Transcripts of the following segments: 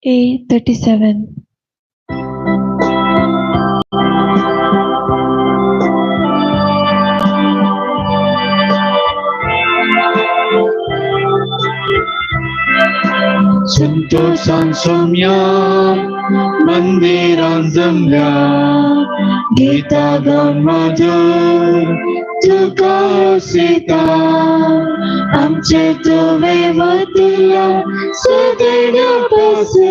A37. संतोषान Saumya मंदिरान जमल्या Gita गाऊन मधुर तुका सीता आमचे तुवे वतीला सदैवापासून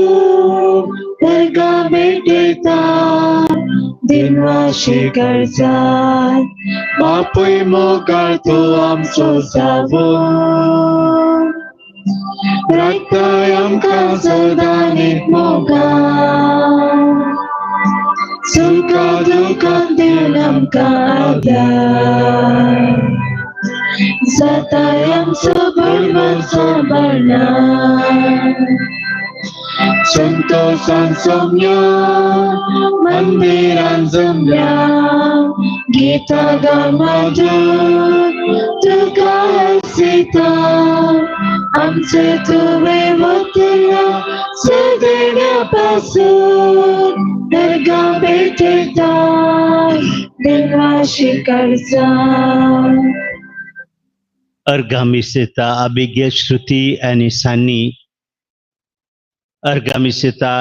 वर्गा भेटता दिनवाशी करतात बापय मोगाळ तो आमचो जावो रक्ताय आमकां सदांच मोगाळ सुखा दुखांत दिवन आमकां आदार जाताय आमचो बळगो सांबाळणार संतोषान सोम्या मंदिरान जमल्या गीता गाऊन मधुर तुका सीता आमचे तुवे वतीला सदैवापासून वर्गा भेटता दिनवाशी करतात. Argamiseta Abigail Shruti and Sunny Argamiseta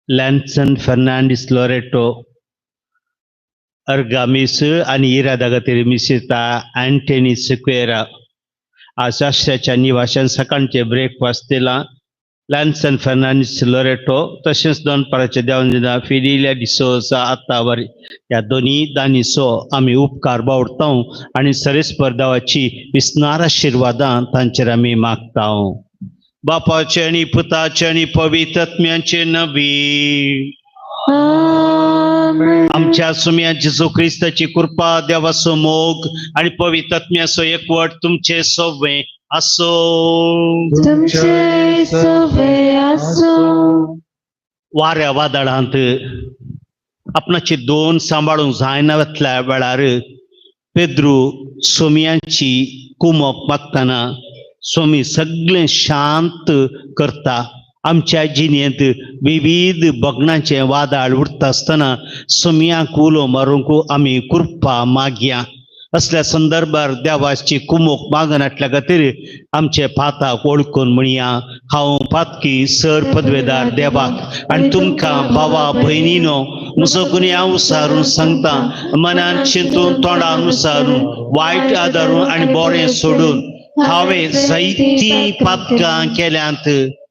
Lanson Fernandez Loreto Argamis आणि इरादागतीर मिसेता अँटनी सिक्वेरा आज राष्ट्राच्या निवासान सकाळचे ब्रेकफास्ट दिला लॅन्सन फर्नांडिस लोरेटो तसेच दोन पराच्या देवांना फिडिलिया डिसोजा आतावर या दोन्ही दानिसो आम्ही उपकार बावडता आणि सरेस्पर देवाची विस्नार आशीर्वादां तांचेर आमी मागता बापाचे आणि पुताचे आणि पवित्र आत्म्याचे नबी आमच्या सुम्या जेजू ख्रिस्ताची कृपा देवाचो मोग आणि पवित्र आत्म्याचो एकवट तुमचे सोवे असो वाऱ्या वादळांत आपणाची दोन सांभाळूंक जायना वतल्या वेळार पेद्रू सोमियांची कुमक मागतना सोमी सगळें शांत करता आमच्या जिणेंत विविध बगणांचे वादळ उरता आसतना सोमियांक उलो मारूंक आमी कृपा मागया असल्या संदर्भार देवाची कुमक मागनाटल्या खातीर आमचे पाताक ओळखून म्हणया हांव पातकी सर पदवेदार देवाक आनी तुमकां भावा भयणीनो म्हजो गुन्यांव उसारून सांगता मनान चिंतून तोंडान उसारून वायट आदारून आनी बरें सोडून हांवें जायतीं पातकां केल्यांत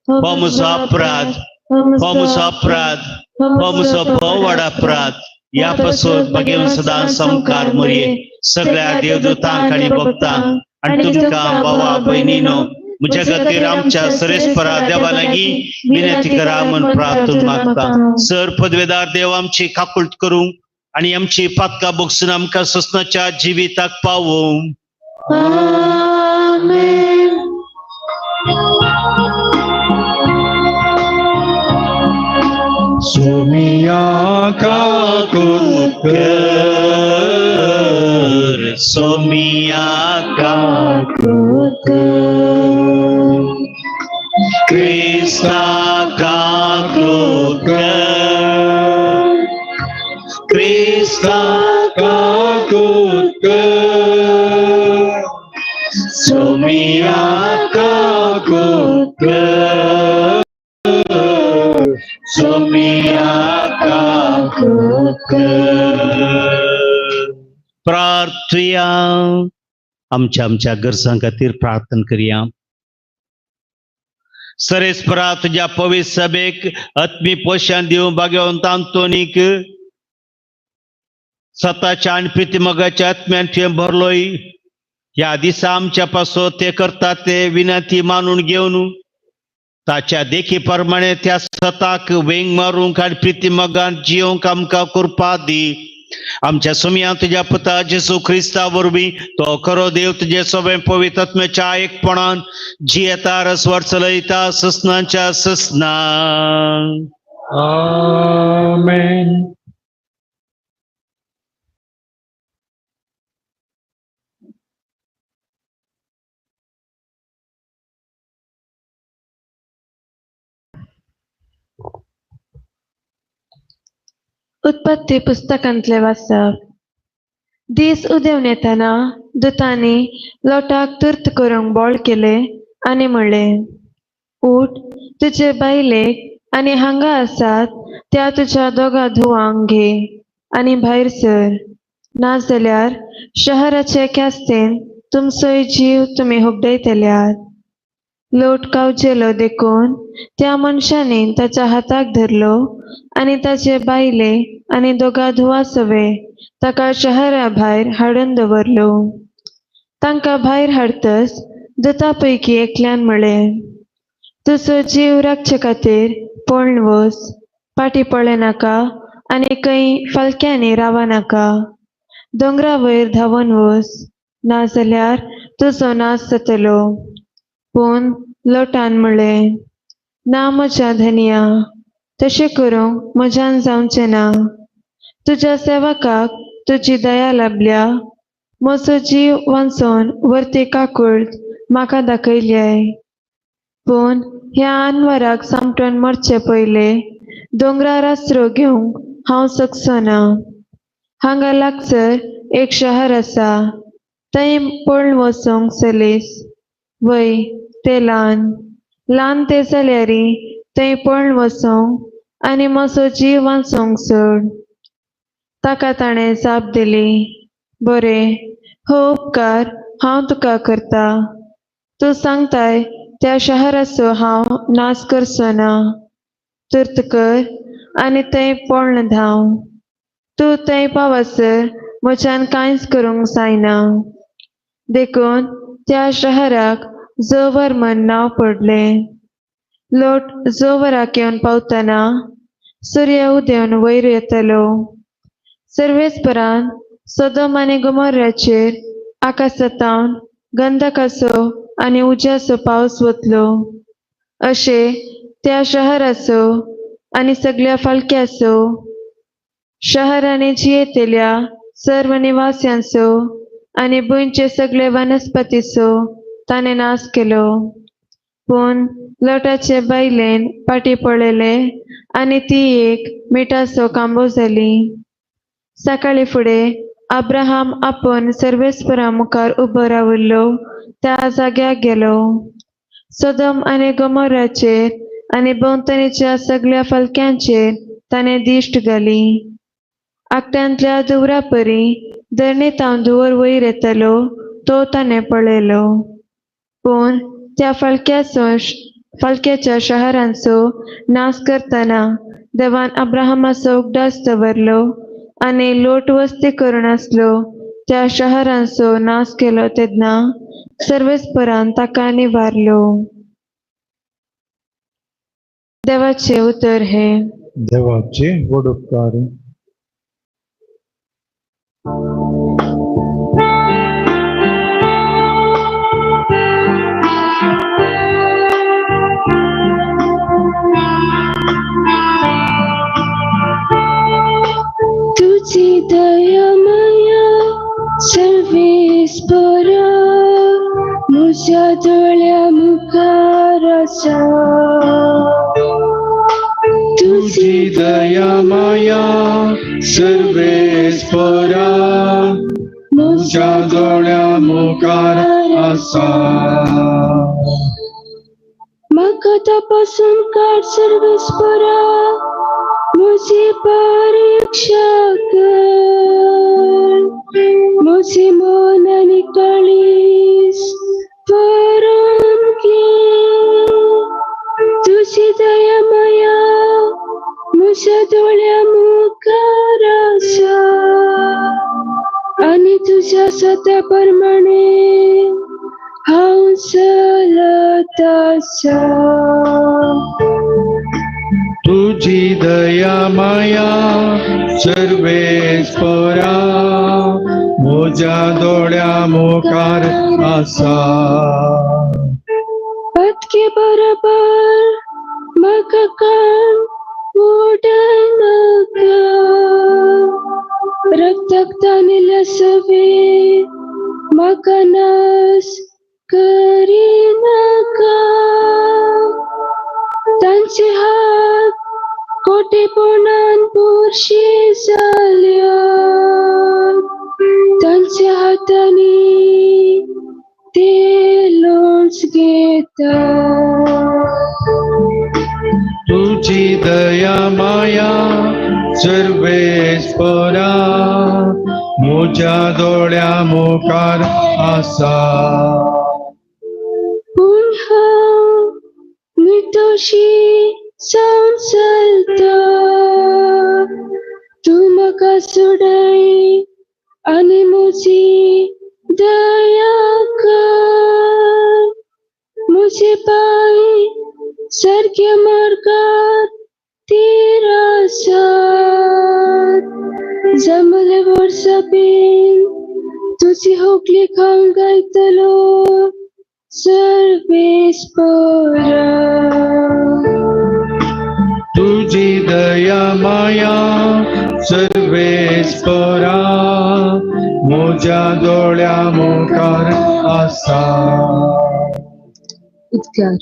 हो म्हजो अपराध हो म्हजो अपराध हो म्हजो भोव व्हड अपराध ह्या पासून मागीर सदां संकार मरये सगळ्या देवदूतांक आनी भक्तांक आनी तुमकां भावा भयणीनो म्हज्या खातीर आमच्या सरेस्परा देवा लागीं विनंती करा म्हूण प्रार्थना मागता सर पदवेदार देव आमची काकुळट करूंक आनी आमची पातकां भोगसून आमकां ससनाच्या जिविताक पावोवंक आमेन. सोमिया काकुळट कर सोमिया काकुळट कर क्रिस्ता काकुळट कर क्रिस्ता काकुळट कर सोमिया काकुळट कर सोमिया काकुळट कर प्रार्थया आमच्या गरजां खातीर प्रार्थना करया सरेस्परा तुझ्या पवित्र सभेक आत्मी पोषण दिवं भाग्यवंत आंतोनीक स्वताच्या आणि प्रितीमगाच्या आत्म्यान तुवें भरलोय ह्या दिसा आमच्या पासो ते करतात ते विनंती मानून घेवन ताच्या देखी प्रमाणे त्या स्वताक वेंग मारूंक आनी प्रितीमगान जिवंक आमकां कृपा दी आमच्या सुमया तुझ्या पुता जेजू ख्रिस्ता वरवीं तो खरो देव तुझे सगळे पवित्र आत्म्याच्या एकपणान जियेता रसवर चलयता ससनाच्या ससना आमेन. उत्पत्ती पुस्तकांतले वाचप. दीस उदेवन येताना दुतांनी लोटाक तुर्त करूंक बोळ केले आनी म्हणलें, उठ, तुजे बायलेक आनी हांगा आसात त्या तुज्या दोगा धुवांक घे आनी भायर सर, नाजाल्यार शहराचे क्यास्तेन तुमचोय जीव तुमी हुबडयतल्यात. लोट कावचेलो देखून त्या मनशांनी ताच्या हाताक धरलो आनी ताचे बायले आनी दोगा धुवा सवे ताका शहरा भायर हाडून दवरलो. तांकां भायर हाडतच दुता पैकी एकल्यान म्हळें, तुजो जीव राखचे खातीर पळून वच, फाटीं पळय नाका आनी खंय फालक्यांनी रावा नाका. दोंगरा वयर धांवन वच, नाजाल्यार तुजो नाश जातलो. पूण लोटान म्हणलें, ना म्हज्या धन्या, तशें करूंक म्हज्यान जावचें ना. तुज्या सेवकाक तुजी दया लाभल्या. म्हजो जीव वाचोवन वर्ती काकूळट म्हाका दाखयल्याय. पूण ह्या आनवराक सामटोन मरचे पयलें दोंगरार आसरो घेवंक हांव शकचो ना. हांगा लागसर एक शहर आसा, थंय पळोवन वचूंक चलीस. वय, तें ल्हान तें जाल्यारी थंय पळोवन वचोंक आनी म्हजो जीव वाचोवंक सोड. ताका ताणें जाप दिली, बरें, हो उपकार हांव तुका करता. तूं सांगताय त्या शहराचो हांव नाश करचो ना. तुर्त कर आनी थंय पळोवन धांव. तूं थंय पावसर म्हज्यान कांयच करूंक जायना. देखून त्या शहराक जोवर म्हण नांव पडलें. लोट जोवराक येवन पावतना सूर्य उदेवन वयर येतलो. सर्वेस्परान सोदोम आनी गोमोराचेर आकाशांतावन गंधकाचो आनी उज्याचो पावस वतलो. अशें त्या शहराचो आनी सगळ्या फालक्याचो, शहरांनी जियेतेल्या सर्व निवास्यांचो आनी भुंयचे सगळे वनस्पतीचो ताणें नाश केलो. पूण लोटाचे बायलेन फाटीं पळयलें आनी ती एक मिठाचो कांबो जाली. सकाळी फुडें अब्राहम आपूण सर्वेस्परा मुखार उबो राविल्लो त्या जाग्याक गेलो. सोदोम आनी गोमोराचेर आनी भोंवतणीच्या सगळ्या फालक्यांचेर ताणें दिश्ट घाली. आकट्यांतल्या धुवरा परी धरणींतावन धुंवर वयर येतालो तो ताणें पळयलो. पूण त्या फालक्याच्या शहरांचो नाश करतना देवान अब्राहमाचो उगडास दवरलो आनी लोट वस्ती करून आसलो त्या शहरांचो नाश केलो तेन्ना सर्वेस्परान ताका निवारलो. देवाचे उतर हे. देवाचे व्हड उपकार. तुझी दया माया सर्वेस्परा म्हज्या दोळ्या मुखार आसा. तुझी दया माया सर्वेस्परा म्हज्या दोळ्या मुखार आसा. म्हाका तपासून काड सर्वेस्परा, म्हजी परीक्षा कर. म्हजी मन आनी काळीज पळोवन घे. तुझी दया माया म्हज्या दोळ्या मुखार आसा आनी तुज्या सत्या प्रमाणे हांव चलत आसा. तुझी दया माया सर्वेस्परा म्हज्या दोळ्या मुखार आसा. पत्के बरोबर म्हाका कान उडनाका. रक्ताक तानिल्ल्या सवे म्हाका नाश करिनाका. तांचे हात मोठेपणान पुरशी जाल्या तांच्या हातांनी ते लोणच घेता. तुझी दया माया सर्वेस्परा म्हज्या दोळ्या मुखार आसा. पूण हांव निर्दोशी जावन चलता, तूं म्हाका सोडय आनी म्हजी दया कर. म्हजे पांय सारक्या मार्गार तीर आसात, जमले वर्सां बीन तुजी होगली खावंक गायतलो सर्वेस्परा. तुझी दया माया सर्वेस्परा म्हज्या दोळ्या मुखार आसा. उद्गार.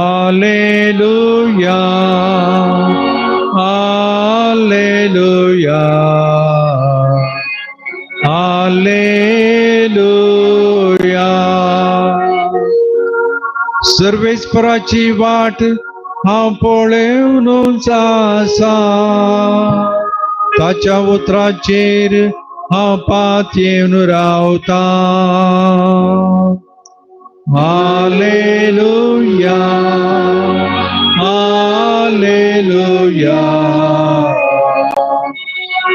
Hallelujah hallelujah hallelujah. सर्वेस्पराची वाट हांव पळेवनूच आसा, ताच्या उतराचेर हांव पातयेवन रावता. Hallelujah hallelujah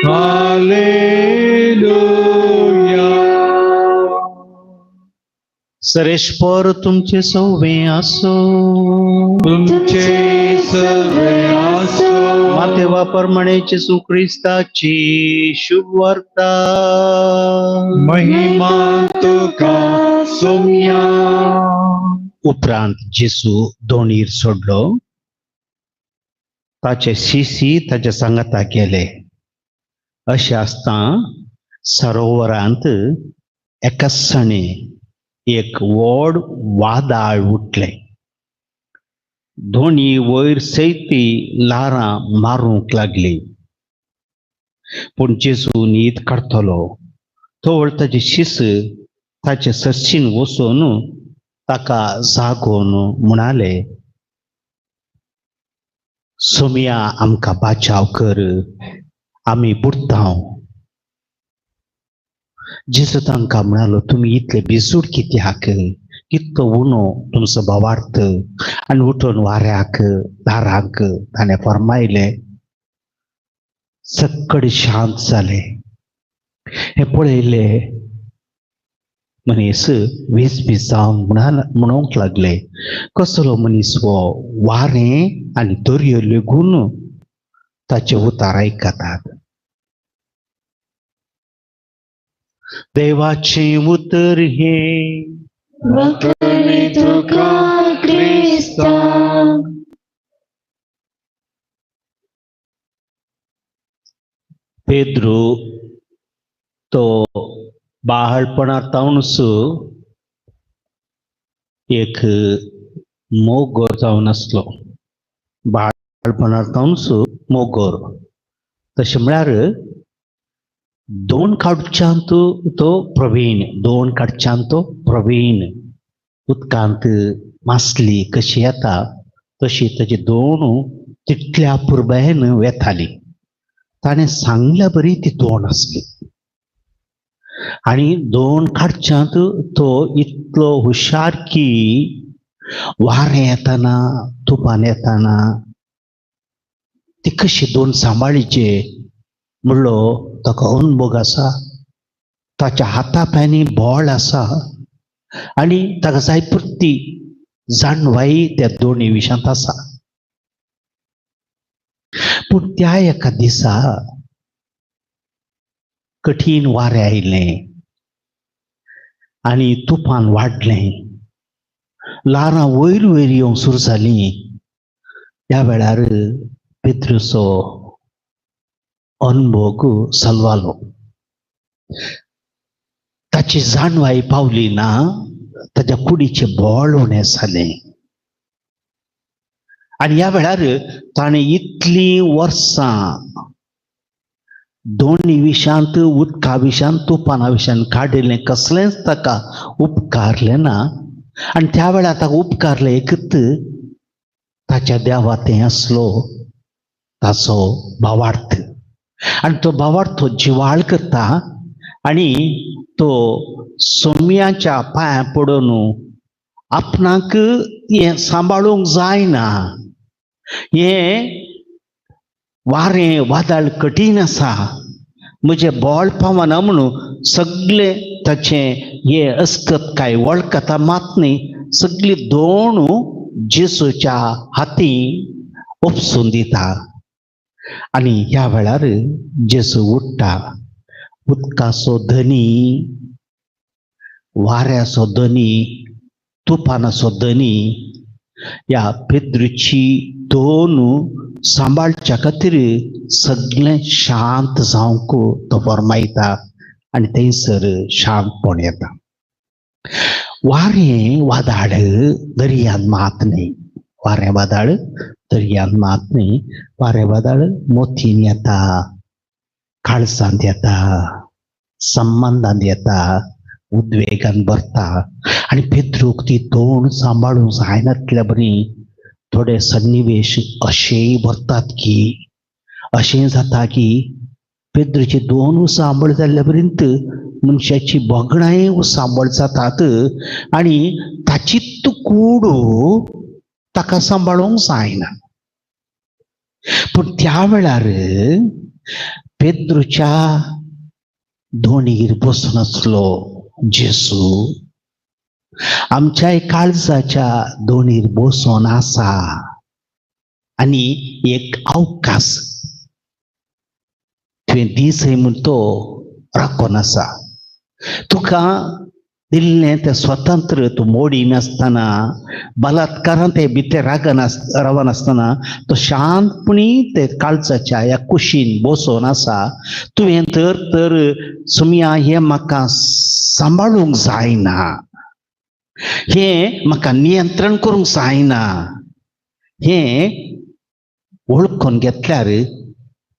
hallelujah. सरेश्वर तुमचे सौवे असो. तुमचे सर्वे आसो. मातेवा परमणेचे सुख्रिस्ताची शुभ वार्ता. महिमा तुका सोम्या. उपरांत जेसू दोणीर सोडलो, ताचे शिशी ताच्या सांगाता गेले. अशें आसता सरोवरांत एका सणे एक व्हड वादाळ उठलें. दोणी वयर सैती ल्हारां मारूंक लागली. पूण जेसू न्हीद काडटलो तोवर ताचे शिस ताचे सर्शीन वचून ताका जागोवन म्हणाले, सोम्या आमकां बाचाव कर, आमी बुडटाव. जेसू तांकां म्हणालो, तुमी इतले भिजूड कित्याक? कितलो उणो तुमचो भावार्थ. आनी उठून वाऱ्याक दाराक ताणें फर्मायले. सगळें शांत जालें. हे पळयले मनीस वीस जावन म्हणूंक लागले, कसलो मनीस हो, वारें आनी दर्यो लेगून ताचे उतार आयकतात. देवाचे उतर हे वखणी तुका क्रिस्ता. पेद्रू तो बाळपणांतूच एक मोगोर जावन आसलो. बाळपणांतूच मोगोर. तशें म्हळ्यार दोन काडच्यांत तो प्रवीण. उदकांत मासली कशी येता तशी ताची दोन तितल्या पुरबायेन वेताली. ताणें सांगल्या बरी ती दोन आसली. आनी दोन काडच्यांत तो इतलो हुशार की वारें येताना तुफान येताना ती कशी दोन सांबाळीचे म्हणलो ताका अनुभव आसा. ताच्या हाता पांयांनी बळ आसा आनी ताका जाय पुरती जाणवाई त्या दोनी विशांत आसा. पूण त्या एका दिसा कठीण वारें आयलें आनी तुफान वाडलें. ल्हारां वयर वयर येवंक सुरू जालीं. त्या वेळार पेद्रूचो अनुभव सलवालो. ताची जाणवाई पावली ना ताच्या कुडीचे बोळ उणें जालें. आनी ह्या वेळार ताणें इतलीं वर्सां दोनी विशांत उदका विशांत तुपाना विशांत काडिल्लें कसलेंच ताका उपकारलें ना. आनी त्या वेळार ताका उपकारलें एकच ताच्या देवातें आसलो ताचो भावार्थ. आनी तो भावार्थ तो जिवाळ करता आनी तो सोमयाच्या पांयां पडून आपणाक हें सांबाळूंक जायना, हें वारें वादळ कठीण आसा, म्हजें बोळ पावना म्हणून सगळें ताचें हे अस्कत काय वळखता मात न्ही सगळी दोण जेसूच्या हातीं उपसून दिता. आनी ह्या वेळार जेसू उठ्ठा. उदकाचो धनी, वाऱ्याचो धनी, तुफानाचो धनी ह्या पेद्रूची दोन सांबाळच्या खातीर सगळें शांत जावंक तो फरमायता आनी थंयसर शांतपण येता. वारें वादळ दर्यांत मात न्ही, वारें वादळ दर्यांत मात न्ही. वारें वादळ मोतीन येता, काळजांत येता, संबंधांत येता, उद्वेगान भरता. आनी पेद्रूक ती दोन सांबाळूंक जायनातल्या बरी थोडे सन्निवेश अशेंय भरतात की अशें जाता की पेद्रूचे दोन सांबळ जाल्ल्या पर्यंत मनशाची बोगणाय सांबळ जातात आनी ताचीच कूड ताका सांबाळूंक जायना. पूण त्या वेळार पेद्रूच्या दोणीर बसून आसलो जेसू आमच्या काळजाच्या दोणीर बसून आसा आनी एक अवकाश तुवें दिसय म्हूण तो राखून आसा. तुका दिल्लें तें स्वतंत्र तूं मोडी नासतना बलात्कारान ते भितर रावन आसतना तो शांतपणी ते काळजाच्या ह्या कुशीन बसून आसा. तुवें तर सुमया हें म्हाका सांबाळूंक जायना, हें म्हाका नियंत्रण करूंक जायना, हें वळखून घेतल्यार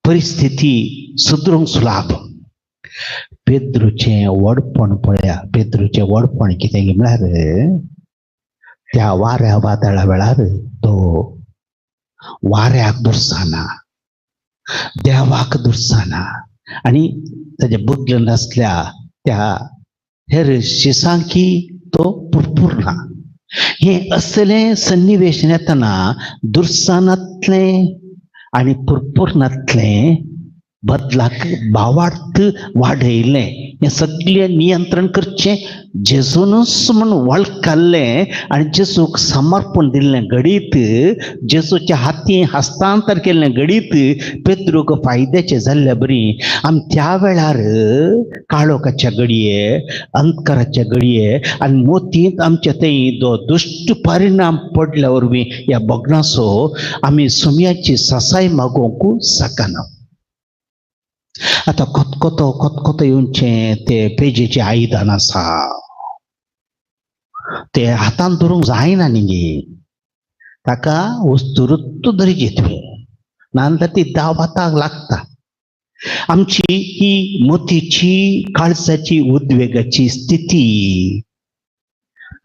परिस्थिती सुदरूंक सुलाभ. पेद्रूचें व्हडपण पळया. पेद्रूचें व्हडपण कितें म्हळ्यार त्या वाऱ्या वादळा वेळार तो वाऱ्याक दुरसाना, देवाक दुरसाना आनी ताच्या बदलून आसल्या त्या हेर शिसांकी तो पुरपुरना. हे असलें सन्निवेश येतना दुरसानांतलें आनी पुरपुरनांतलें बदलाक भावार्थ वाडयलें हें सगळें नियंत्रण करचें जेजूनच म्हणून वळखलें आनी जेजूक समर्पण दिल्लें घडीत जेजूच्या हातीं हस्तांतर केल्लें घडीत पेद्रूक फायद्याचें जाल्ल्या बरी आमी त्या वेळार काळोखाच्या घडये, अंधकाराच्या घडये आनी मोतींत आमच्या थंय दुश्ट परिणाम पडल्या वरवीं ह्या भोगणाचो आमी सुमयाची ससाय मागोवंक शकना. आतां खतखतो येवचें ते पेजेचें आयदन आसा ते हातान धरूंक जायना न्ही, ताका वस्तुरूच धरची तुवें, नाजाल्यार ती दावताक लागता. आमची ही मोतीची काळजाची उद्वेगाची स्थिती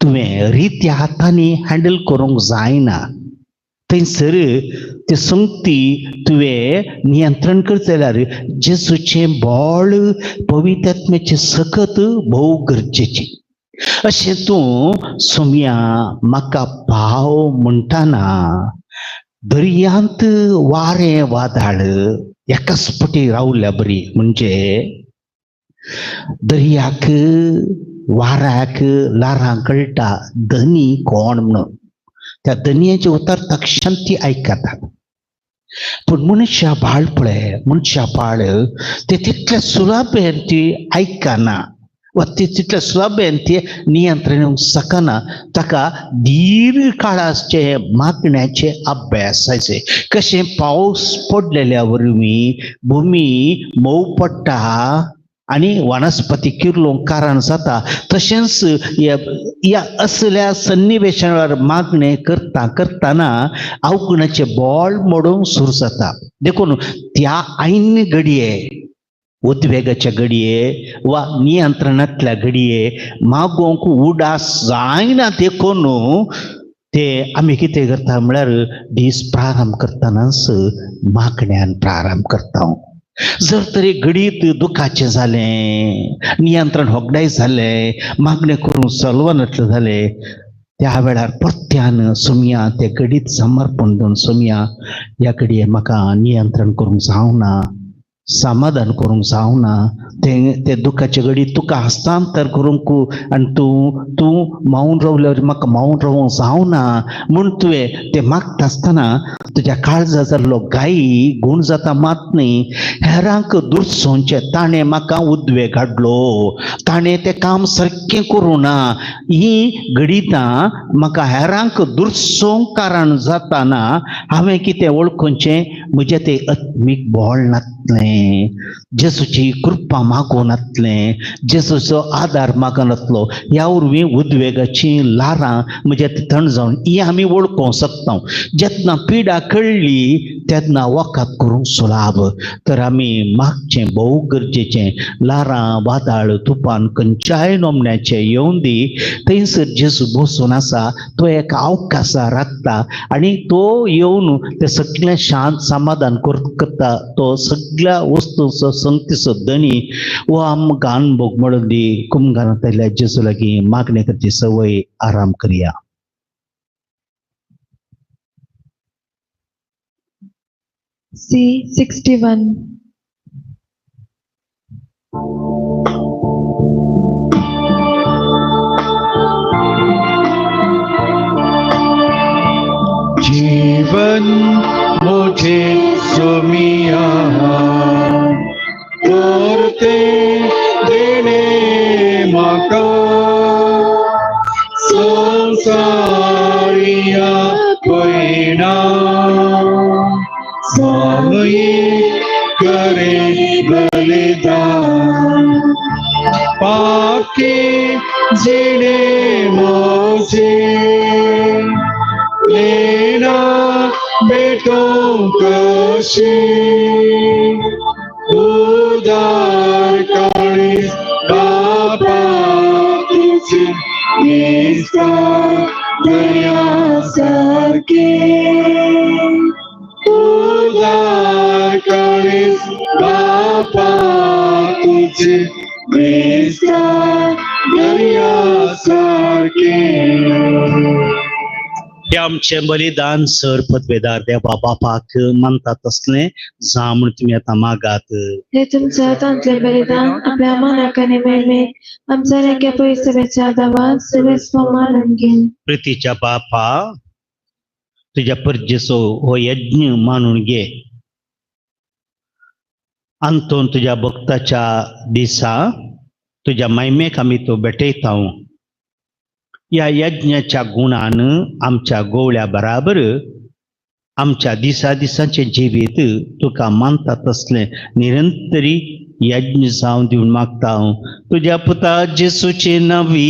तुवें रित्या हातांनी हँडल करूंक जायना. थंयसर ते संगती तुवें नियंत्रण करता जाल्यार जेजूचें बोळ पवित्र आत्म्याचें सकत भोव गरजेचें. अशें तूं सुमया म्हाका पाव म्हणटाना दर्यांत वारें वादळ एकाच पटी रावल्या बरी म्हणजे दर्याक वाऱ्याक लारांक कळटा धनी कोण म्हणून. त्या धनयेचे उतर ताका शांती आयकतात. पूण मनशा बाळ पळय, मनशा बाळ ते तितल्या सुलभेन ती आयकना वा ती तितल्या सुलभेन ती नियंत्रण येवंक शकना. ताका दीर्घ काळाचे मागण्याचे अभ्यास जायचे. कशें पावस पडलेल्या वरवीं भुमी मोव पडटा आनी वनस्पती किर्लोवंक कारण जाता तशेंच हे या असल्या सन्निवेशावर मागणे करताना अवगुणाचे बॉल मोडून सुरू जाता देखून त्या ऐन घडये उद्वेगाच्या घडये वा नियंत्रणातल्या घडये मागोंक उडास जायना देखून ते आम्ही किती करता म्हळ्यार दीस प्रारंभ करतानाच मागण्यान प्रारंभ करता जर तरी घडीत दुखाचे झाले नियंत्रण होगडाय झाले मागणे करून चलवनातले झाले त्या वेळार परत्यान सुमिया ते घडीत समर्पण देऊन सुमिया या घडये म्हाका नियंत्रण करूंक जावना समाधान करूंक जावना ते दुखाचे घडी तुका हस्तांतर करूंक आनी तूं मावून रावल्यावर म्हाका मावून रावूंक जावना म्हूण तुवें ते मागता आसतना तुज्या काळजा जाल्लो गायी गुण जाता मात न्ही हेरांक दुरसोवचे ताणें म्हाका उद्वेग हाडलो ताणें तें काम सारकें करूं ना ही घडीतां म्हाका हेरांक दुरसोवंक कारण जाताना हांवें कितें वळखुचें म्हजें तें आत्मीक बळ नासलें जेसूची कृपा मागोनातलें जेसूचो आदार मागनातलो ह्या उर्वी उद्वेगाची लारां म्हज्या थंड जावन ही आमी वळखूंक शकता जेन्ना पिडा कळ्ळी तेन्ना वखद करूंक सुलाभ तर आमी मागचें भोव गरजेचें लारां वादळ तुफान खंयच्याय नोमण्याचें येवन दी थंयसर जेसू बसून आसा तो एका अवकाशार राखता आनी तो येवन तें सगळें शांत समाधान करता तो सगळ्या वस्तूचो संगतीचो धनी वो आमकां अनुभव म्हणून दी कुमगारांतल्या जेसू लागीं मागणी करची सवय आराम करया C61 जीवन मुझे सुमिया करते देणे माका संसारिया पैना स्वामी करे बलिदान पाके जीने मुझे लेना बेटों कशी उदार करे बाबा तुझे इसका दया सरके उदार करे बाबा तुझे इसका दया सरके हे आमचे बलिदान सर पदवेदार देवा बापाक मानतात असले जा म्हण तुम्ही आता मागात हे तुमच्या हातांतले बलिदान आपल्या मनाक आनी मेळमेक आमच्या नेक्या पयसुऱ्याच्या आदारात सगळे मानून घेन प्रितीच्या बापा तुझ्या परजेचो हो यज्ञ मानून घे अंतून तुझ्या भक्ताच्या दिसा तुझ्या महिमेक आम्ही तो भेटयता या यज्ञाच्या गुणान आमच्या गोवळ्या बराबर आमच्या दिसाचे जिवीत तुका मानतात असले निरंतरी यज्ञ जावन दिवन मागता तुझ्या पुता जेसूचे नवी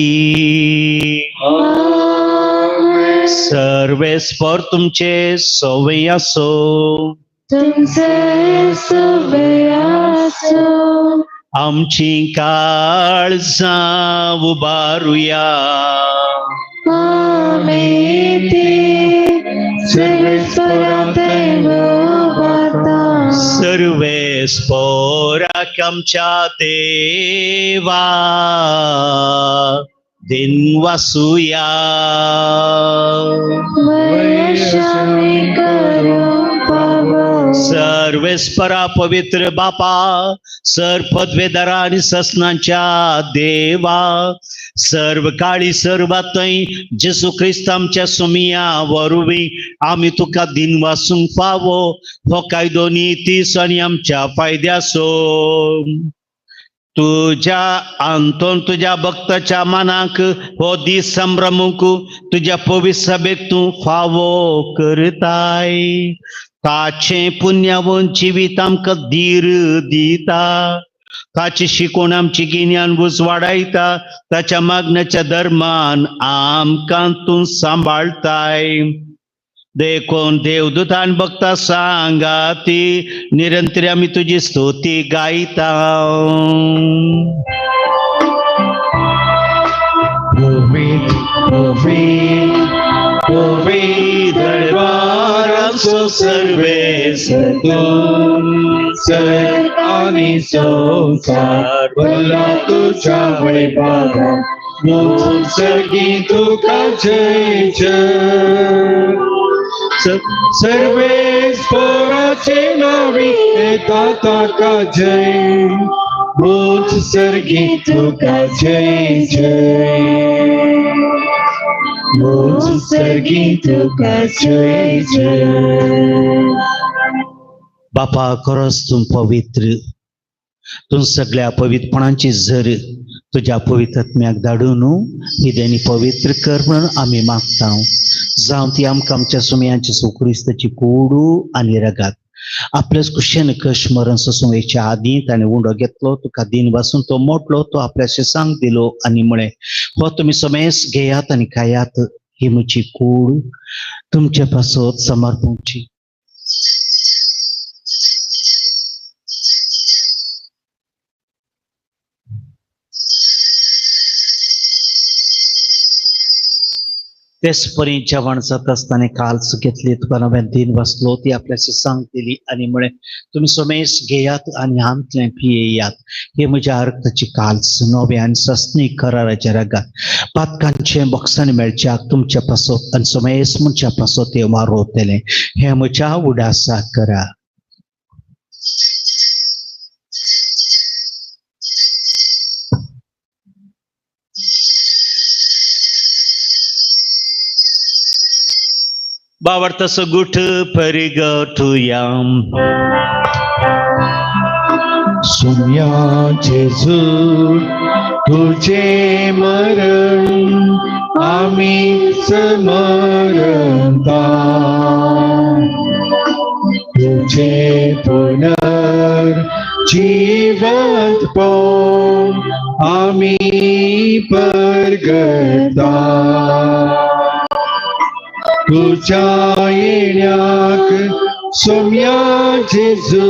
सर्वेस्पर तुमचे सवय असो तुमचे सवय असो आमची काळजा उबारूया आम्ही ते सर्वेस्परात वार्ता सर्वेस्पराक आमच्या देवा दिन वासूया वैशाली करून पावो सर्वेस्परा पवित्र बापा सर पदवेदारा आणि ससनांच्या देवा सर्व काळी सर्वातय जेसू ख्रिस्त आमच्या सुमिया वरुवी आम्ही तुका दिन वासूंक पावो हो कायदो नीतीस आणि आमच्या फायद्यासो तुझ्या अंतोन तुझ्या भक्ताच्या मनाक हो दीस संभ्रमूक तुझ्या पवित्र सभेक तू फावो करताय ताचे पुण्यावून जिवीत आमकां धीर दिता ताची शिकवण आमची गिन्यान बुज वाडयता, ताच्या मागण्याच्या दरम्यान आमकां तूं सांबाळताय. देखून देवदूतान भक्ता सांगा ती निरंतर आमी तुजी स्तुती गायता. Ovi darbaramso सर्वेस सर आणि संसार भला तुझ्या वैभवा मोल सगी तुका जय जय. सर्वेस पोराचे नावी दाता का जय मोच सर्गी तुका जय जय. मोच सर्गी तुका जय जय. बापा खरोच तूं पवित्र, तूं सगळ्या पवित्रपणाची झर तुझ्या पवित्रत्म्याक धाडून हिद्यानी पवित्र कर म्हणून आमी मागता. जावं ती आमकां आमच्या सुमयांची सुक्रिस्ताची कोडू आनी रगात आपल्याच कुशेन कश मरण सोसूंक आदी ताणें उंडो घेतलो, तुका दिन वासून तो मोटलो, तो आपल्याशी सांग दिलो आनी म्हळें हो तुमी समेस घेयात आनी खायात, ही म्हजी कूड तुमचे पासत समर्पणची. तेच परी जेवण जात असताना काल्स घेतली, तुका नव्यान दिन वाचलो, ती आपल्याशी सांग दिली आनी म्हळें तुमी समेस घेयात आनी आमतलें पियेयात, हे म्हज्या रक्ताची काल्स नवे आनी सस्नी कराराच्या रगात पातकांचे बॉक्सांनी मेळच्याक तुमच्या पासत आनी समेस मनच्या पासत ते वारोतले, हे म्हज्या उडासा करा. बावरता गुठ परिगठुयाम. सुम्याचे झूड तुझे मरण आम्ही समरता, तुझे पुनर जीवंत पाव आम्ही परगता. तुझ्या येण्याक सोम्या जेजू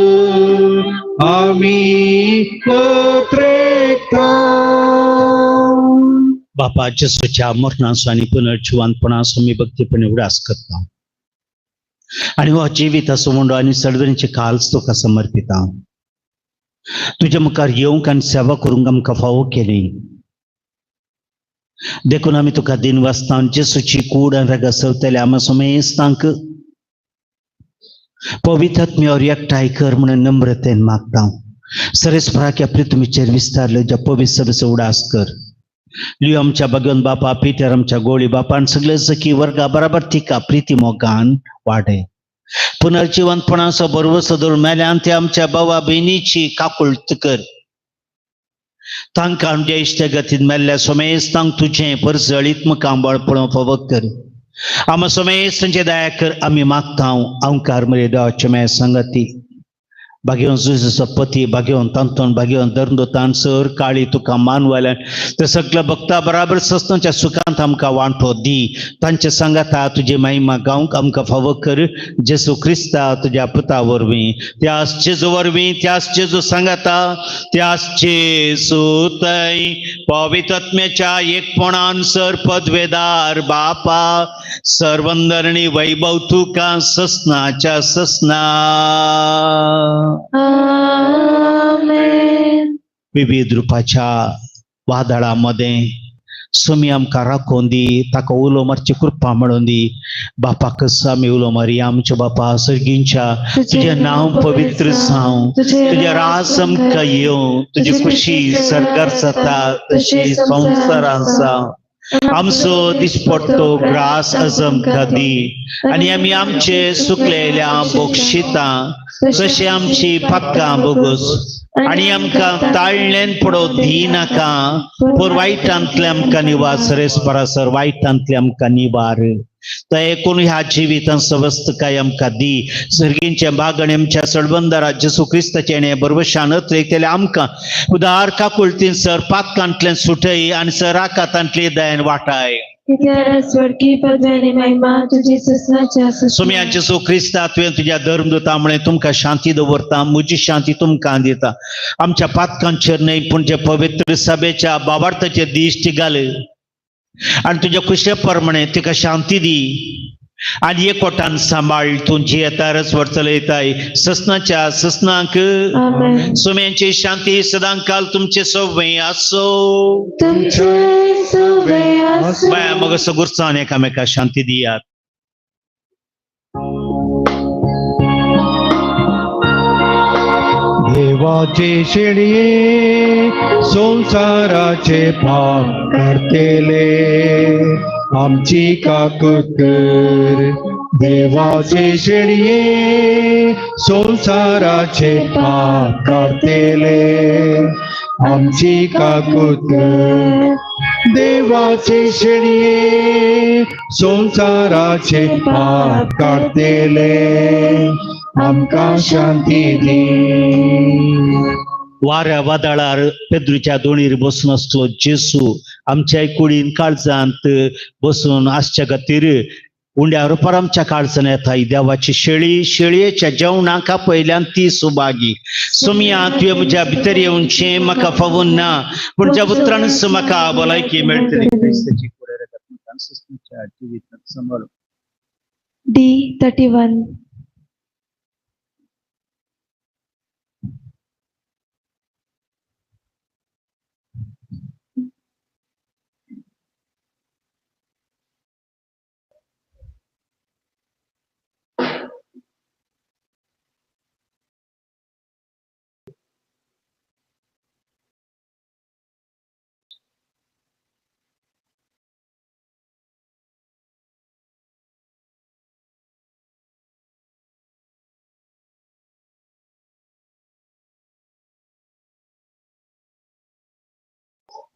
आम्ही पत्रेकता. बापा जेसूच्या मरणाचो आनी पुनर्जिवंतपणाचो मी भक्तीपणे उडास करता आनी हो जिवीत असो मुंडो आनी सडवणीचे काल्स तुका समर्पिता. तुझ्या मुखार येवंक आनी सेवा करूंक आमकां फावो केली, देखून आमी तुका दिन वाचता जेसूची कूड आनी रगत सवतले आमी समेस्तांक पवित्र आत्म्यावर एकठांय कर म्हणून नम्रतेन मागता. सरेस्पराक ह्या पृथ्वीचेर विस्तारले ज्या पवित्र सभेचो उडास कर. लियो आमच्या भगवंत बापा, पितर आमच्या गोळी बापान सगळे सखी वर्गा बराबर तिका प्रिती मोगान वाडय. पुनर्जिवंतपणाचो बरोवसो धरून मेल्यान ते आमच्या भावा बहिणीची काकुळट कर. तांकां आमच्या इश्टगतीन मेल्ल्या समेस्तांक तुझें परजळीत कांबळपण फावो कर. आमी समेस्तांचे दया कर आमी मागता. अवकार मरे देवाचे मे संगती भाग्यवन जुजो पती भाग्यवन तांतोन भाग्यवन धर्मदोतान सर काळी तुका मानवाल्यान ते सगळ्या भक्ता बराबर सस्तोच्या सुखांत आमकां वांटो दी. तांचे सांगाता तुजी महिमा गावंक आमकां फावो कर. जेसू क्रिस्ता तुज्या पुता वरवीं, त्याच जेजू वरवीं, त्याच जेजू सांगाता, त्याच जेजू थंय पवित्र आत्म्याच्या एकपणान सर पदवेदार बापा सर्वंदरणी वैभव तुका ससनाच्या ससना. आमेन. विविध रूपाच्या वादळामध्ये सुमी आमकां राखून दी, ताका उलो मारची कृपा म्हणून दी. बापा कसो आमी उलो मारी आमच्या बापा सर्गींच्या तुझें नांव पवित्र जावं, तुझे रास आमकां येवं, तुजी खुशी सरकार जाता तशी संवसारांत जावं. आमचो दिसपट्टो ग्रास आज आमकां दी आनी आमी आमचे सुकलेल्या बक्षिता तशी आमची पापकां बोगोस आनी आमकां ताळ्ळेन पडो दी नाका, पूण वायटांतले आमकां निवार. सरेस परासर वायटांतले आमकां निवार. तो एकूण ह्या जिवितां सवस्त काय आमकां दी सर्गींच्या बागणे आमच्या सडबंदारा जेसू क्रिस्ताचे बरोबर शानत रेतले आमकां उदार काकुळतीन सर पातकांतल्यान सुटय आनी सराकातांतली दयान वाटाय स्वर्गीय पदवी महिमा तुझी ससनाच्या सोम्यांचे सो क्रिस्ता तुवें तुझ्या धर्मदूतामुळे तुमकां शांती दवरता म्हजी शांती तुमकां दिता आमच्या पातकांचेर न्हय पूण जे पवित्र सभेच्या बाबार्थाचे दिश्टी घाल आनी तुज्या कुशे प्रमाणे तिका शांती दी आनी एकवटान सांबाळ तूं जियेतारच वर चलयताय ससनाच्या ससनाक आमेन सोम्यांची शांती सदां काल तुमचे सोबय आसो तुमचे सोबे आसो बाया मग सगुरसावन एकामेका शांती दियात देवाचे शेळये संसाराचे पाप करतेले आमची काकूत कर देवाचे शेळये संसाराचे पाप करतेले आमची काकूत कर देवाचे शेळये संसाराचे पाप काढतेले आमकां शांती दी वाऱ्या वादळार पेद्रूच्या दोणीर बसून असलो जेसू आमच्या कुडीन काळजांत बसून आसच्या गतीर उंड्या रुपार आमच्या काळजान येता देवाची शेळी शेळयेच्या जेवणाका पयल्यान ती सुभागी सोमिया तुवें म्हज्या भितर येवचें म्हाका फावून ना पूण ज्या उतरानच म्हाका भलायकी मेळटली क्रिस्ताची कुडीर जिवितांत सांबाळ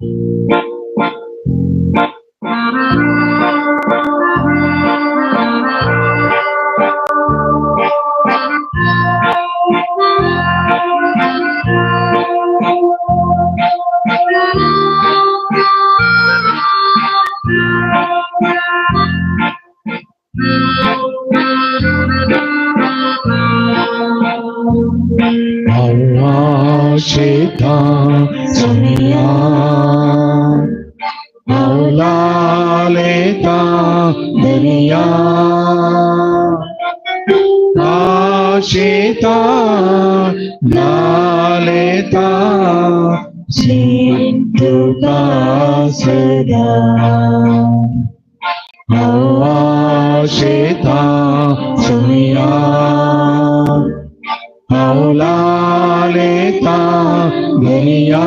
D31 शेता सोनिया लेता दरिया शेता लेता तुका सदा शेता सोनिया लेता दरिया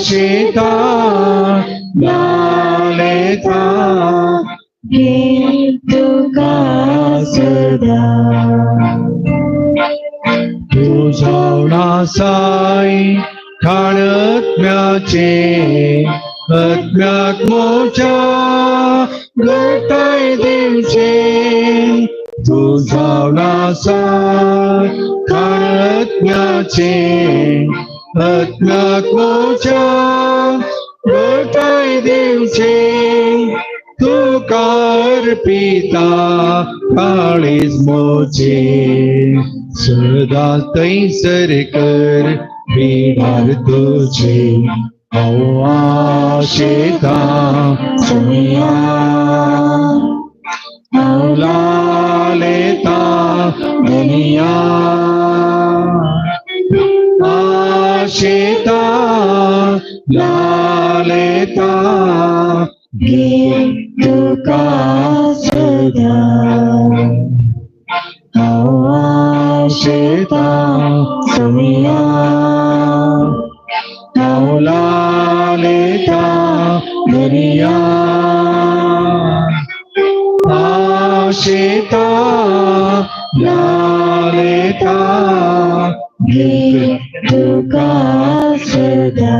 शेता लेता तुका सदा तुझा साई खाणत्म्याचे अज्ञात मोच्या गटाय दिवचे तुझा साई खाणत्म्याचे अज्ञात मोच्या गटाय दिवचे तू कार पिता काळीज मोचे सदा तैसर कर बिडार तुझे शेता सोनिया लेता दुनिया शेता लेता तुका सदा शेता सोनिया लेता दुनिया शेता लेता तुका सदा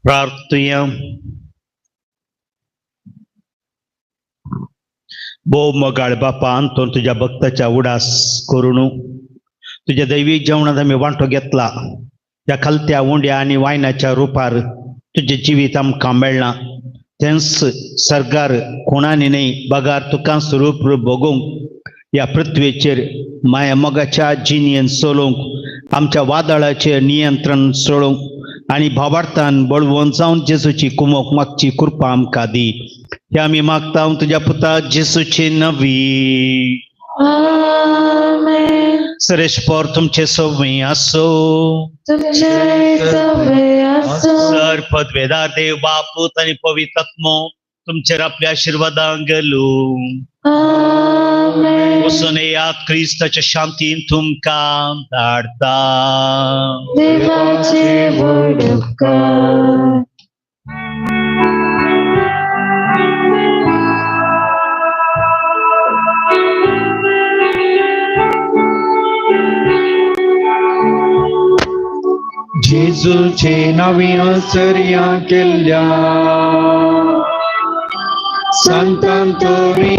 प्रार्थुया. भोव मोगाळ बापान तो तुझ्या भक्ताच्या उडास करून तुझ्या दैवी जेवणात आम्ही वांटो घेतला. त्या खालत्या उंड्या आणि वायनाच्या रुपार तुझे जिवीत आमकां मेळना. तेंच सरकार कोणानी नाही बगार तुका स्वरूप भोगूंक या पृथ्वेचेर माया मोगाच्या जिणेन चलोवंक आमच्या वादळाचेर नियंत्रण सोडूंक आणि भावार्थान बळवून जावन जेजूची कुमोक मागची कृपा आमकां दी. हे आमी मागता तुझ्या पुता जेजूचे नवी. आमेन. सरेश्वर तुमचे सवय असो. तुमचे सवे असो. सर पदवेदार देव बापूत आणि पवित्र आत्मो तुमचेर आपल्या आशीर्वादां घालू. आमेन. वचून यात क्रिस्ताच्या शांतीन तुमकां धाडटा. देवाचे वडकार. जेजूचे नवीन आश्चर्या केल्या संतांतोरी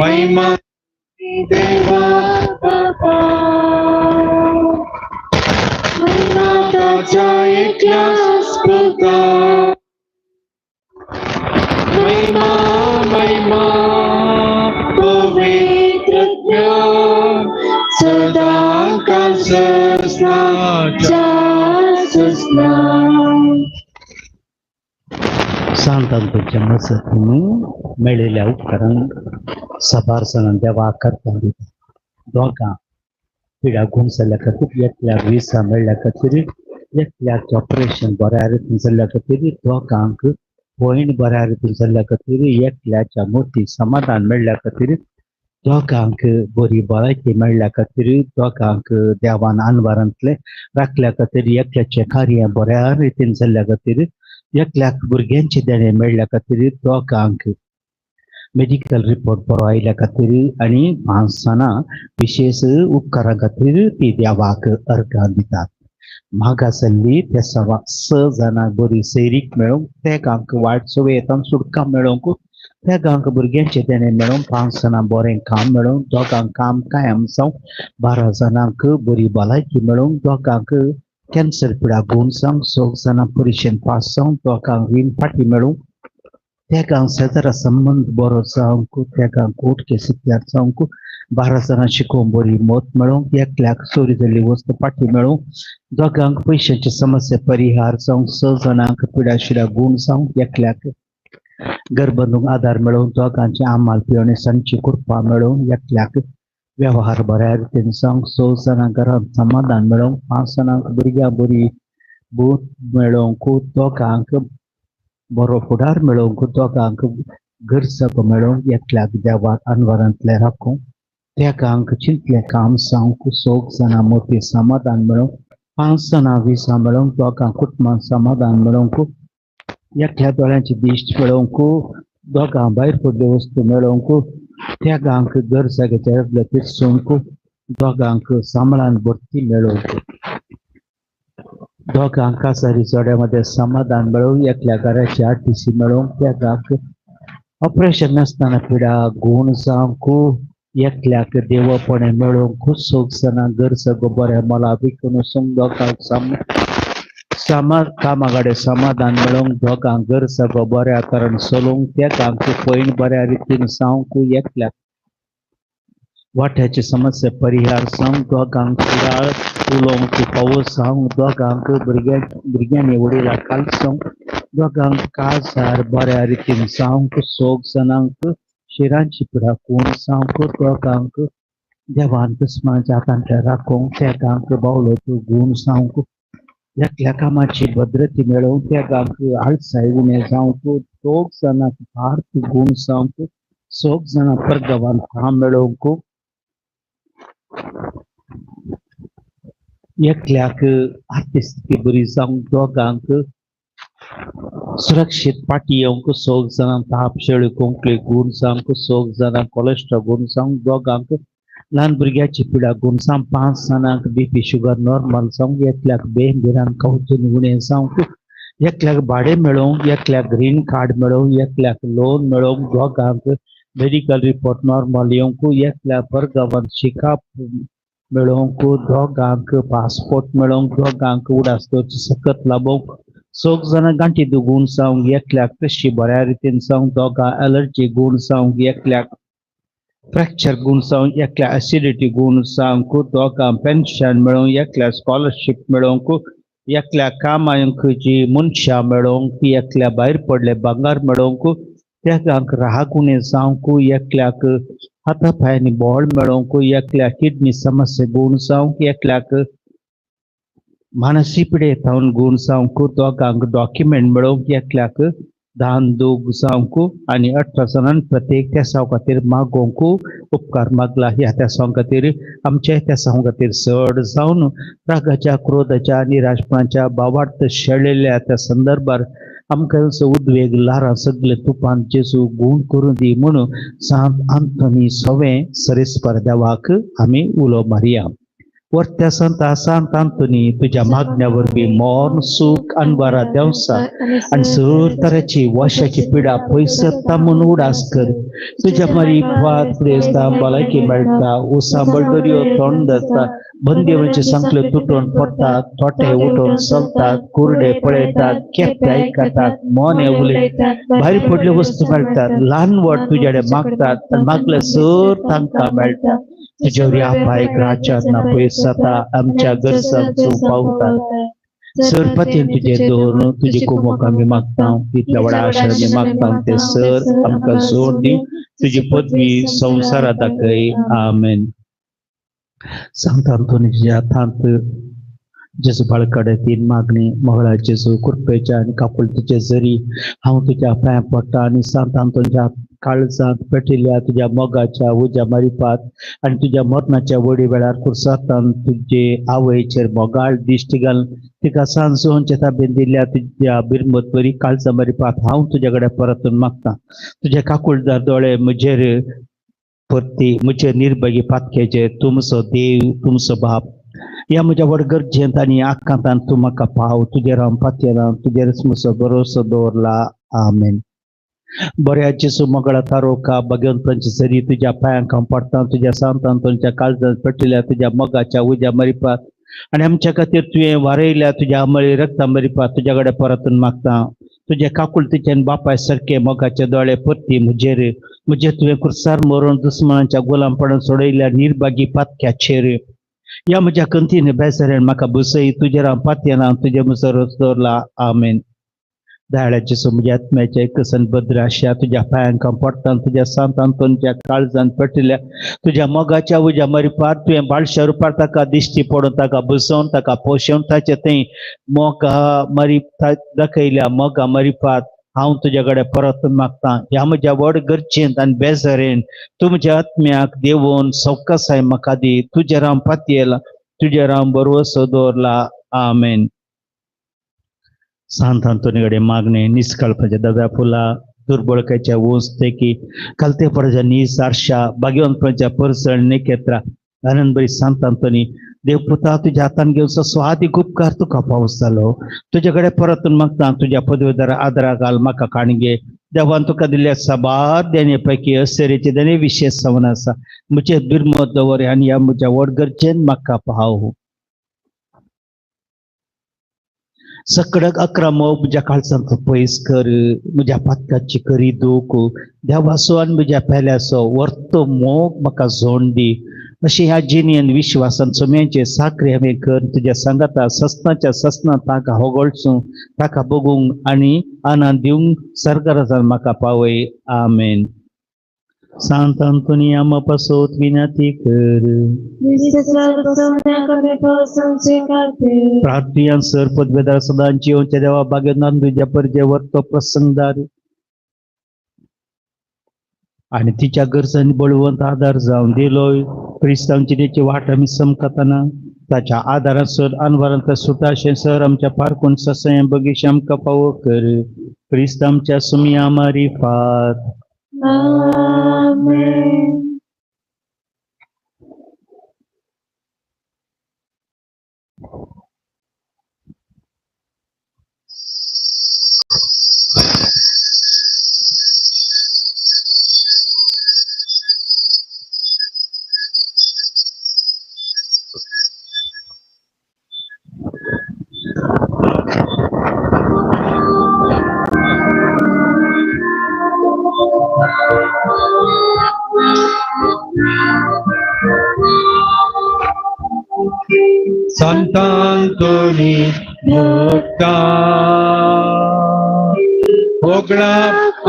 महिमा देवा बापा महिमाच्या एकल्यास पुता महिमा महिमा पवित्र सदा काल सांतांच्या मसतीने मेळिल्ल्या उपकारांक सभारसणान देवा करता दिता. दोगां पिड्या घुमसल्या खातीर एकल्याक विसा मेळ्ळ्या खातीर एकल्याक ऑपरेशन बऱ्या रितीन जाल्ल्या खातीर दोगांक पॉयंट बऱ्या रितीन जाल्ल्या खातीर एकल्याच्या मोठी समाधान मेळ्ळ्या खातीर दोगांक बरी भलायकी मेळ्ळ्या खातीर दोगांक देवान आनवारांतले राखल्या खातीर एकल्याचें कार्य बऱ्या रितीन जाल्ल्या खातीर एकल्याक भुरग्यांचे देणे मेळ्ळ्या खातीर दोगांक मेडिकल रिपोर्ट बरो आयल्या खातीर आनी माणसांना विशेष उपकारा खातीर ती देवाक अर्घां दितात. मागासल्ली ते 6 जाणांक बरी सैरीक मेळोवंक तेगांक वायट सवयेंतल्यान सुटका मेळोवंक तेगांक भुरग्यांचे देणे मेळोवंक 5 जाणांक बरें काम मेळोवंक दोगांक काम कायम जावंक 12 जाणांक बरी भलायकी मेळोवंक दोगांक कॅन्सर पिडा गुण जावंक 6 जाणां परिक्षेन पास जावंक दोगांक रीण फाटी मेळोवंक तेगांक शेजारा संबंध बरो जावंक तेगांक कोर्ट केसींतल्यान जावंक 12 जाणां शिकोवंक बरी मत मेळोवंक एकल्याक चोरी जाल्ली वस्त फाटी मेळोवंक दोगांक पयशांची समस्या परिहार जावंक 6 जाणांक पिडाशिरा गुण जावंक एकल्याक घर बांदूंक आदार मेळोवंक दोगांचे आमाल पिवणी सांची कृपा मेळोवंक एकल्याक व्यवहार बऱ्या रितीन जावंक 6 जाणांक घरांत समाधान मेळोवंक 5 जाणांक भुरग्यां बरी बूथ मेळोवंक दोगांक बरो फुडार मेळोवंक दोगांक घर सगो मेळोवंक एकल्याक देवाक अनवरांतले राखूंक तेगांक चिंतलें काम जावंक 6 जाणां मोठी समाधान मेळोवंक 5 जाणां विसा मेळोवंक दोगांक कुटुंबान समाधान मेळोवंक एकल्या दोळ्यांची दिश्ट मेळोवंक दोगांक भायर पडल्यो वस्तू मेळोवंक तेगांक घर जाग्याचेर पिरसोवंक दोगांक सांबाळान भरती मेळोवंक दोगांक कासारी जोड्यामध्ये समाधान मेळोवंक एकल्या घराची आरटीसी मेळोवंक तेगांक ऑपरेशन नासतना पिडा गुण जावंक एकल्याक देवपणे मेळोवंक 6 जाणां घर सगो बऱ्या मोला विकून वचूंक दोगांक कामागाडे समाधान मेळोवंक दोगांक घर सगो बऱ्या कारण चलोवंक तेगांक पयण बऱ्या रितीन जावंक एकल्याक वाट्याची समस्या परिहार जावंक दोगांक फुडार उलोवंक पावस जावंक दोगांक भुरग्यांनी वडीला कालसोवंक दोगांक काळजार बऱ्या रितीन जावंक 6 जाणांक शिरांची पिढा कोण सांगू तो गांक देवान दुस्मा जातांच्या राखों त्या गांक बावलो तू गुण सांगू एकल्या कामाची भद्रती मेळोवंक त्या गांक आळसाय उणे जावंक दोग जाणांक भारत गुण सांगू सोग जाणां परगवान काम मेळोवंक एकल्याक आर्थिक स्थिती बरी जावंक दोगांक सुरक्षित पाटी येवंक सोग जाणां ताप शेळी कोंकणी गुण सांगू सोग जाणां कोलेस्ट्रॉल गुण सांगू दोगांक ल्हान भुरग्याची पिडा गुण सांग 5 जाणांक बीपी शुगर नॉर्मल जावंक एकल्याक बेंबिरान कवचून उणें जावंक एकल्याक भाडें मेळोवंक एकल्याक ग्रीन कार्ड मेळोवंक एकल्याक लोन मेळोवंक दोगांक मेडिकल रिपोर्ट नॉर्मल येवंक एकल्याक परगवान शिकाप मेळोवंक दोगांक पासपोर्ट मेळोवंक दोगांक उडास दवरची सकत लाभोवंक सोग जाणां गांठी दुगून जावंक एकल्याक तशी बऱ्या रितीन जावंक दोगां एलर्जी गुण जावंक एकल्याक फ्रॅक्चर गुण जावंक एकल्याक एसिडिटी गुण जावंक दोगां पेन्शन मेळोवंक एकल्याक स्कॉलरशीप मेळोवंक एकल्याक कामांक जी मनशां मेळोवंक एकल्याक भायर पडले भांगार मेळोवंक तेगांक राहक उणें जावंक एकल्याक हाता पांयांनी बोळ मेळोवंक एकल्याक किडनी समस्या गुण जावंक एकल्याक मानसीक पिडेतावन गुण जावंक दोगांक डॉक्युमेंट मेळोवंक एकल्याक दान दूग जावंक आनी 18 जाणांनी प्रत्येक त्या खातीर मागोवंक उपकार मागला ह्या त्या खातीर आमच्या त्या खातीर चड जावन रागाच्या क्रोधाच्या निराशपणाच्या भावार्थ शेळिल्ल्या त्या संदर्भार आमकां उद्वेग लारां सगळे तुपान जेजू गुण करून दी म्हणून सांत आंतोनी सवें सरेस्पर देवाक आमी उलो मारया वर्त्या सांत आंतोनी तुझ्या मागण्या वरवीं मोर्न सूख अनबारा देवसा आनी सर तरेची वशाची पिडा पयसता म्हूण उडास कर तुझ्या मारी फात प्रेस्ता भलायकी मेळटा उसा बळदऱ्यो तोंड धरता बंदीवचे संकल्प तुटून पडतात तोटे उठून चलतात कुरडे पळयतात केप्ते आयकतात मोने उलयतात भायर पडल्यो वस्तू मेळटात ल्हान व्हड तुझ्याडे मागतात आनी मागले सर तांकां मेळटा तुज्या ह्या पायक राज्यांत ना पयस जाता आमच्या गरजांचो पावतात सरपतीन तुझे दवरून तुझे कुमक आमी मागता इतल्या व्हडा आशिर्वाद मागता ते सर आमकां जोड दी तुजी पदवी संवसारा दाखय आमेन सांत आंतोनीच्या हातांत जेजू बाळकडे 3 मागणी मंगळा जेजू कृपेच्या आनी कापुलतेचे जरी हांव तुज्या पांयां पडटा आनी सांत आंतोनीच्या काळजांत पेटिल्ल्या तुज्या मोगाच्या उज्या मारिपात आनी तुज्या मरणाच्या वडी वेळार कुर्सातान तुजे आवयचेर मोगाळ दिश्टी घाल तिका सांजोवचे ताब्यात दिल्ल्या तुज्या बिरमत बरी काळजां मारिपात हांव तुजे कडेन परतून मागता तुजे काकुळदार दोळे म्हजेर परती म्हजे निर्भगी पातकेचेर तुमचो देव तुमचो बाप या म्हज्या व्हड गरजेंत आनी आकांतान तूं म्हाका पाव तुजेर हांव पातयेलां तुजेर म्हजो भरोसो दवरला आमेन बऱ्या जेजू मंगळा तारोका भगवंतांची जरी तुज्या पांयांक हांव पडटा तुज्या सांत आंतोनीच्या काळजांत पेटिल्ल्या तुज्या मोगाच्या उज्या मारिपात आनी आमच्या खातीर तुवें वारयल्या तुज्या अमळी रक्ता मारिपात तुज्या कडेन परतून मागता तुजे काकुळतीचे बापाय सारके मोगाचे दोळे परती म्हजेर म्हजे तुवें कुर्सार मरून दुस्मनांच्या गुलामपणान सोडयल्या निर्भागी पातक्याचेर या म्हज्या कंतीन बेजारेन म्हाका बसय तुजेर हांव पातयेलां तुजे म्हजो रोस दवरला आमेन दयाळ्याचे म्हज्या आत्म्याच्या एकसन भद्र आशा तुज्या पांयांक हांव पडटा तुज्या सांत आंतोनीच्या काळजांत पेटिल्ल्या तुज्या मोगाच्या उज्या मारिपात तुवें बाळशा रुपार ताका दिश्टी पडून ताका बसोवन ताका पोशोवन ताचे थंय मोगा मारी दाखयल्या मोगा मारिपात हांव तुजे कडेन परतून मागता ह्या म्हज्या व्हड गरजेंत आनी बेजारेन तूं म्हज्या आत्म्याक देवून सवकासाय म्हाका दी तुजेर हांव पातयेलां तुजेर हांव भरवसो दवरला आमेन सांत आंतोनी कडेन मागणे निश्कळपाच्या दव्या फुलां दुर्बळकाच्या ऊंच देखी कलतेपणाच्या नीस आरशा भाग्यवंतपणाच्या परसळ नेकेत्रा आनंद बरी सांत आंतोनी देवपुता तुज्या हातान घेवन स्वादीक उपकार तुका पावस जालो तुजे कडेन परतून मागता तुज्या पदवेदार आदरा घाल म्हाका काणगे देवान तुका दिल्ल्या साबार देणे पैकी असेरेचे देणे विशेष सवन आसा म्हजे बिरमत दवर आनी ह्या म्हज्या व्हड गरजेन म्हाका पाव सकडक 11 मोग म्हज्या काळजांचो पयस कर म्हज्या पातकाची करी दूख देवासो आनी म्हज्या पेल्याचो वर्तो मोग म्हाका झोंड दी अशी ह्या जिणेन विश्वासान सोम्यांचे साखरे हांवें कर तुज्या सांगाता सस्नाच्या सस्ना ताका होगळचूं ताका बगूंक आनी आनंद दिवंक सरकारान म्हाका पावय आमेन सांत अंतोनियाम पासोत विनंती कर. प्रार्थीयान सर पदवेदार सदांची ओंच्या देवा बागेत नांदूच्या परजेवर तो प्रसंगदार आणि तिच्या गरजांनी बळवंत आधार जाऊन दिलोय. क्रिस्तांची त्याची वाट आम्ही समकताना ताच्या आधारासर अनवरांत सुटाशे सर आमच्या पारकून ससय बगीश आमकां पावो कर. क्रिस्त आमच्या सुमी आमारी फात. आमेन. Sant Antoni भक्ता होगळा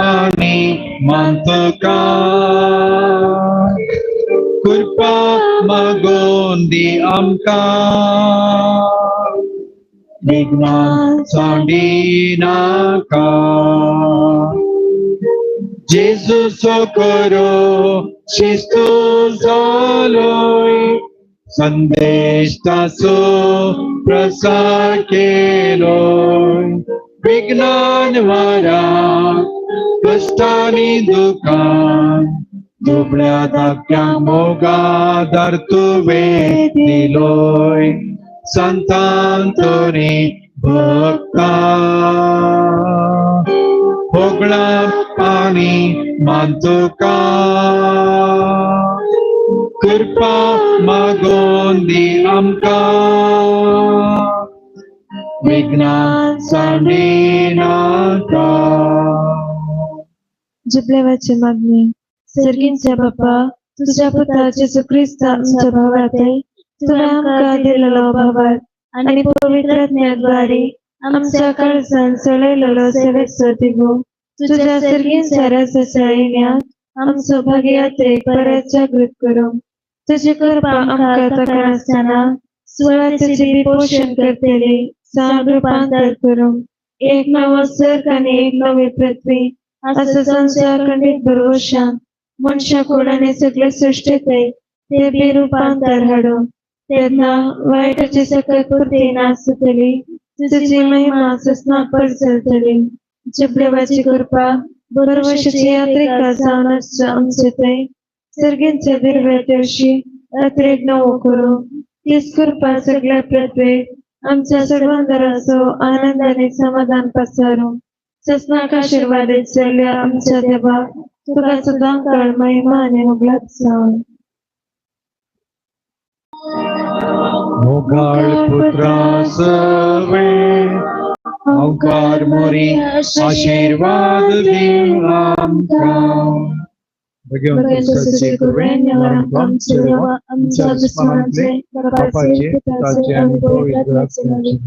आणि मानतका कृपा मागोन दी आमका विघ्न सांडी नाका. जेजू सोकरो शिस्तू जालोय संदेश तासो प्रसार केलोय. विज्ञान वारा कष्टानी दुकान दुबळ्या धाकट्या मोगादार तुवे दिलोय. संत अंतोनी भक्ता होगळा आणि मानतोका कृपा मागोन दी आमका विघ्न सांडी नाका. जिबलेवाची मागणी. सर्गींच्या बाप्पा तुझ्या पुत्रा जेजू ख्रिस्त आमच्या भावाते तुला आमकां दिलेलो भावात आणि पवित्रात्म्याद्वारे आमच्या काळजान चलयलेलो सेवेचो दिवो तुझ्या सर्गींच्या राजाच्या येण्यात आमचो भाग्यात्रे परत जागृत करूं. तुझी कृपा आमकां तकनासतना स्वराचे जीवी पोषण करतली सांग रूपांतर करूं. एक नवो सर्ग आणि एक नवी पृथ्वी असं संसार खंडित भरवशान मनशा कोणाने सगळे सृष्टीते ते बी रूपांतर हाडून तेन्ना वाईटाची सकल पुर्ती नासतली तुझी महिमा ससना पडचलतली. जिबलेवाची कृपा बरवर्षाची यात्रिका जावन आमचे ते सर्गींच्या दिव्य दिवशी अतिरेक नवो करू. तीच कृपा सगळ्या पृथ्वीत आमच्या सर्वांदराचो आनंदाने समाधान पसारू. ससनाक आशीर्वादित जाल्ल्या आमच्या देवा तुका सदां काळ महिमा आनी मोगलात जावं. मोगाळ पुत्रा सवे अवकार मोरी आशीर्वाद दीव आमकां. भगवंताचे कृपेने आमचे देवा आमच्या दुश्मनांचे बापाचे पिताचे आणि पवित्र आत्म्याचे नावे